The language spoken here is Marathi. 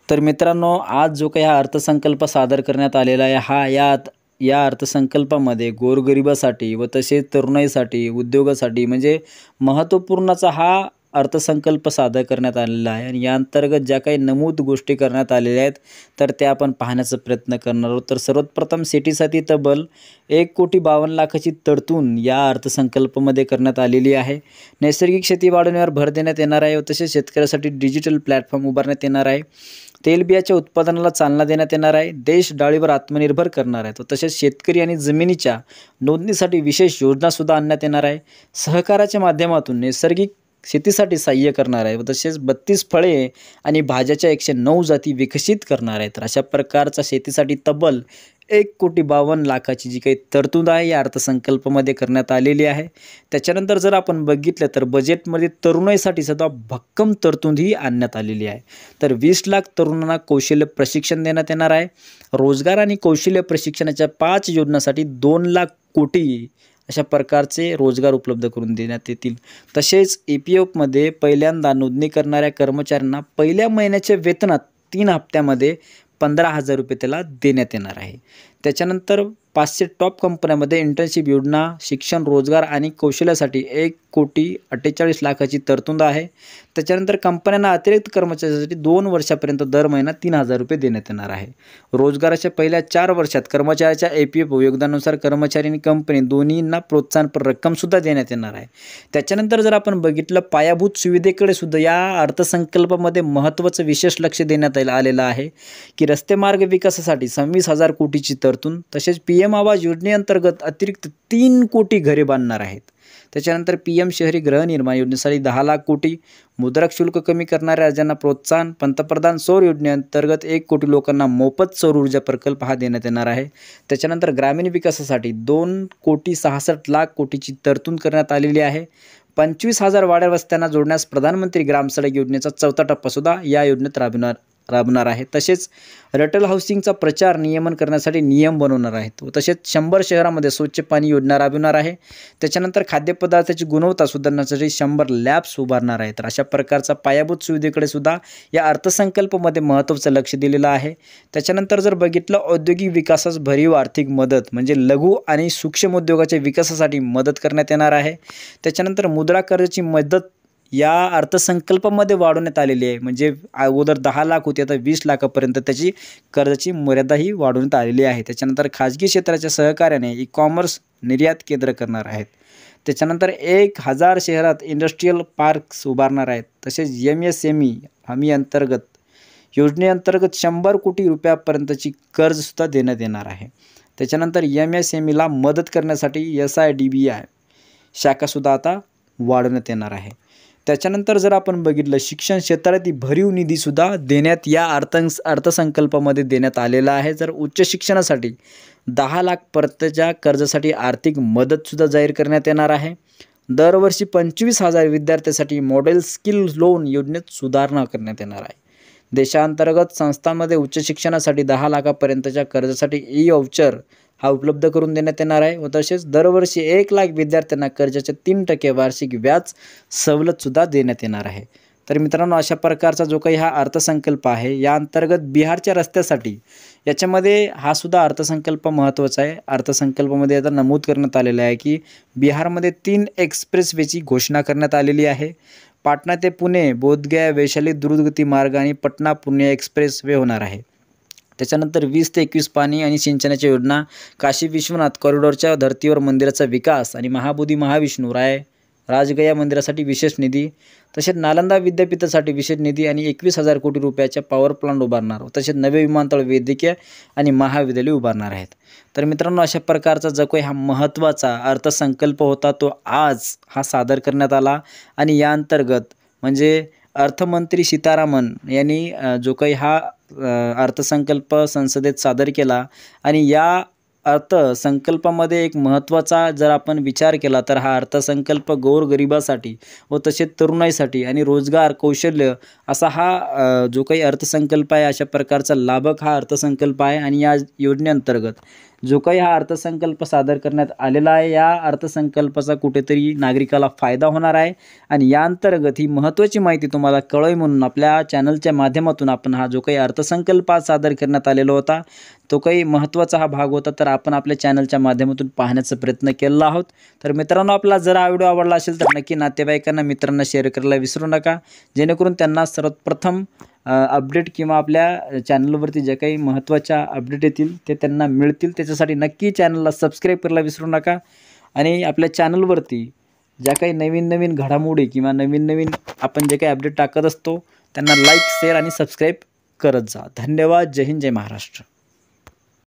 तर मित्रांनो, आज जो काही हा अर्थसंकल्प सादर करण्यात आलेला आहे, या अर्थसंकल्पामध्ये गोरगरिबासाठी व तसेच तरुणाईसाठी, उद्योगासाठी म्हणजे महत्त्वपूर्णचा हा अर्थसंकल्प सादर करण्यात आलेला आहे. आणि या अंतर्गत ज्या काही नमूद गोष्टी करण्यात आलेल्या आहेत, तर त्या आपण पाहण्याचा प्रयत्न करणार आहोत. तर सर्वप्रथम शेतीसाठी तब्बल 1,52,00,000ची तरतूद या अर्थसंकल्पामध्ये करण्यात आलेली आहे. नैसर्गिक शेती वाढवण्यावर भर देण्यात येणार आहे व तसेच शेतकऱ्यासाठी डिजिटल प्लॅटफॉर्म उभारण्यात येणार आहे. तेलबियाच्या उत्पादनाला चालना देण्यात येणार आहे. देश डाळीवर आत्मनिर्भर करणार आहे. तसेच शेतकरी आणि जमिनीच्या नोंदणीसाठी विशेष योजनासुद्धा आणण्यात येणार आहे. सहकाराच्या माध्यमातून नैसर्गिक शेतीसाठी सहाय्य करणार आहे व तसेच 32 फळे आणि भाज्याच्या 109 जाती विकसित करणार आहेत. तर अशा प्रकारचा शेतीसाठी तब्बल 1,52,00,000ची जी काही तरतूद आहे या अर्थसंकल्पामध्ये करण्यात आलेली आहे. त्याच्यानंतर जर आपण बघितलं तर बजेटमध्ये तरुणाईसाठी सुद्धा भक्कम तरतूद ही आणण्यात आलेली आहे. तर 20,00,000 तरुणांना कौशल्य प्रशिक्षण देण्यात येणार आहे. रोजगार आणि कौशल्य प्रशिक्षणाच्या 5 योजनांसाठी 2,00,000 कोटी अशा प्रकारचे रोजगार उपलब्ध करून देण्यात येतील. तसेच EPFमध्ये पहिल्यांदा नोंदणी करणाऱ्या कर्मचाऱ्यांना पहिल्या महिन्याच्या वेतनात 3 हप्त्यामध्ये 15,000 रुपये त्याला देण्यात येणार आहे. त्याच्यानंतर 500 टॉप कंपन्यांमध्ये इंटर्नशिप योजना, शिक्षण, रोजगार आणि कौशल्यासाठी 1,48,00,000ची तरतूद आहे. त्याच्यानंतर कंपन्यांना अतिरिक्त कर्मचाऱ्यांसाठी 2 वर्षापर्यंत दर महिना 3,000 रुपये देण्यात येणार आहे. रोजगाराच्या पहिल्या 4 वर्षात कर्मचाऱ्याच्या EPF योगदानानुसार कर्मचारी आणि कंपनी दोन्हींना प्रोत्साहनपर रक्कमसुद्धा देण्यात येणार आहे. त्याच्यानंतर जर आपण बघितलं पायाभूत सुविधेकडे सुद्धा या अर्थसंकल्पामध्ये महत्त्वाचं विशेष लक्ष देण्यात आलेलं आहे की रस्ते मार्ग विकासासाठी 26,000 कोटीची तरतूद. तसेच PM आवास योजनेअंतर्गत अतिरिक्त 3 कोटी घरे बांधणार आहेत. त्याच्यानंतर PM शहरी गृहनिर्माण योजनेसाठी 10,00,000 कोटी, मुद्रांक शुल्क कमी करणाऱ्या राज्यांना प्रोत्साहन, पंतप्रधान सौर योजनेअंतर्गत 1 कोटी लोकांना मोफत सौर ऊर्जा प्रकल्प हा देण्यात येणार आहे. त्याच्यानंतर ग्रामीण विकासासाठी 2,66,00,000 कोटीची तरतूद करण्यात आलेली आहे. 25,000 वाड्या वस्त्यांना जोडण्यास प्रधानमंत्री ग्राम सडक योजनेचा 4था टप्पासुद्धा या योजनेत राबणार आहे. तसेच रटल हाऊसिंगचा प्रचार नियमन करण्यासाठी नियम बनवणार आहेत व तसेच 100 शहरामध्ये स्वच्छ पाणी योजना राबविणार आहे. त्याच्यानंतर खाद्यपदार्थाची गुणवत्ता सुधारण्यासाठी 100 लॅब्स उभारणार आहेत. तर अशा प्रकारचा पायाभूत सुविधेकडे सुद्धा या अर्थसंकल्पामध्ये महत्त्वाचं लक्ष दिलेलं आहे. त्याच्यानंतर जर बघितलं औद्योगिक विकासास भरीव आर्थिक मदत म्हणजे लघु आणि सूक्ष्म उद्योगाच्या विकासासाठी मदत करण्यात येणार आहे. त्याच्यानंतर मुद्रा कर्जाची मदत या अर्थसंकल्पामध्ये वाढवण्यात आलेली आहे. म्हणजे अगोदर 10,00,000 होती, आता 20,00,000पर्यंत त्याची कर्जाची मर्यादाही वाढवण्यात आलेली आहे. त्याच्यानंतर खाजगी क्षेत्राच्या सहकार्याने E-कॉमर्स निर्यात केंद्र करणार आहेत. त्याच्यानंतर 1,000 शहरात इंडस्ट्रियल पार्क्स उभारणार आहेत. तसेच MSME हमी अंतर्गत योजनेअंतर्गत 100 कोटी रुपयापर्यंतची कर्जसुद्धा देण्यात येणार आहे. त्याच्यानंतर MSMEला मदत करण्यासाठी SIDBI शाखासुद्धा आता वाढवण्यात येणार आहे. त्याच्यानंतर जर आपण बघितलं शिक्षण क्षेत्रातील भरीव निधीसुद्धा देण्यात या अर्थसंकल्पामध्ये देण्यात आलेला आहे. जर उच्च शिक्षणासाठी 10,00,000 पर्यंतच्या कर्जासाठी आर्थिक मदतसुद्धा जाहीर करण्यात येणार आहे. दरवर्षी 25,000 विद्यार्थ्यांसाठी मॉडेल स्किल लोन योजनेत सुधारणा करण्यात येणार आहे. देशांतर्गत संस्थांमध्ये उच्च शिक्षणासाठी 10,00,000पर्यंतच्या कर्जासाठी E-व्हाउचर हा उपलब्ध करून देण्यात येणार आहे व तसेच दरवर्षी 1,00,000 विद्यार्थ्यांना कर्जाच्या 3% वार्षिक व्याज सवलतसुद्धा देण्यात येणार आहे. तर मित्रांनो, अशा प्रकारचा जो काही हा अर्थसंकल्प आहे या अंतर्गत बिहारच्या रस्त्यासाठी याच्यामध्ये हा सुद्धा अर्थसंकल्प महत्त्वाचा आहे. अर्थसंकल्पामध्ये आता नमूद करण्यात आलेलं आहे की बिहारमध्ये 3 एक्सप्रेसवेची घोषणा करण्यात आलेली आहे. पाटणा ते पुणे, बोधगया, वैशाली द्रुतगती मार्ग आणि पटना पुणे एक्सप्रेसवे होणार आहे. त्याच्यानंतर 20 ते 21 पाणी आणि सिंचनाच्या योजना, काशी विश्वनाथ कॉरिडॉरच्या धर्तीवर मंदिराचा विकास आणि महाबोधी महाविष्णू राजगया मंदिरासाठी विशेष निधी, तसेच नालंदा विद्यापीठासाठी विशेष निधी आणि 21,000 कोटी रुपयाच्या पॉवर प्लांट उभारणार तसेच नवे विमानतळ, वैद्यकीय आणि महाविद्यालय उभारणार आहेत. तर मित्रांनो, अशा प्रकारचा जो काही हा महत्त्वाचा अर्थसंकल्प होता तो आज हा सादर करण्यात आला. आणि या अंतर्गत म्हणजे अर्थमंत्री सीतारामन यांनी जो काही हा अर्थसंकल्प संसदेत सादर केला. आणि या अर्थसंकल्पामध्ये एक महत्त्वाचा जर आपण विचार केला तर हा अर्थसंकल्प गोरगरिबासाठी व तसेच तरुणाईसाठी आणि रोजगार कौशल्य असा हा जो काही अर्थसंकल्प आहे अशा प्रकारचा लाभक हा अर्थसंकल्प आहे. आणि या योजनेअंतर्गत जो काही हा अर्थसंकल्प सादर करण्यात आलेला आहे, या अर्थसंकल्पाचा कुठेतरी नागरिकाला फायदा होणार आहे आणि या अंतर्गत ही महत्त्वाची माहिती तुम्हाला कळावी म्हणून आपल्या चॅनलच्या माध्यमातून आपण हा जो काही अर्थसंकल्प सादर करण्यात आलेला होता, तो काही महत्त्वाचा हा भाग होता, तर आपण आपल्या चॅनलच्या माध्यमातून पाहण्याचा प्रयत्न केलेला आहोत. तर मित्रांनो, आपला जर हा व्हिडिओ आवडला असेल तर नक्की नातेवाईकांना, मित्रांना शेअर करायला विसरू नका, जेणेकरून त्यांना सर्वप्रथम अपडेट किंवा आपल्या चॅनलवरती ज्या काही महत्त्वाच्या अपडेट येतील ते त्यांना मिळतील. त्याच्यासाठी नक्की चॅनलला सबस्क्राईब करायला विसरू नका आणि आपल्या चॅनलवरती ज्या काही नवीन घडामोडी किंवा नवीन आपण जे काही अपडेट टाकत असतो त्यांना लाईक, शेअर आणि सबस्क्राईब करत जा. धन्यवाद. जय हिंद, जय महाराष्ट्र.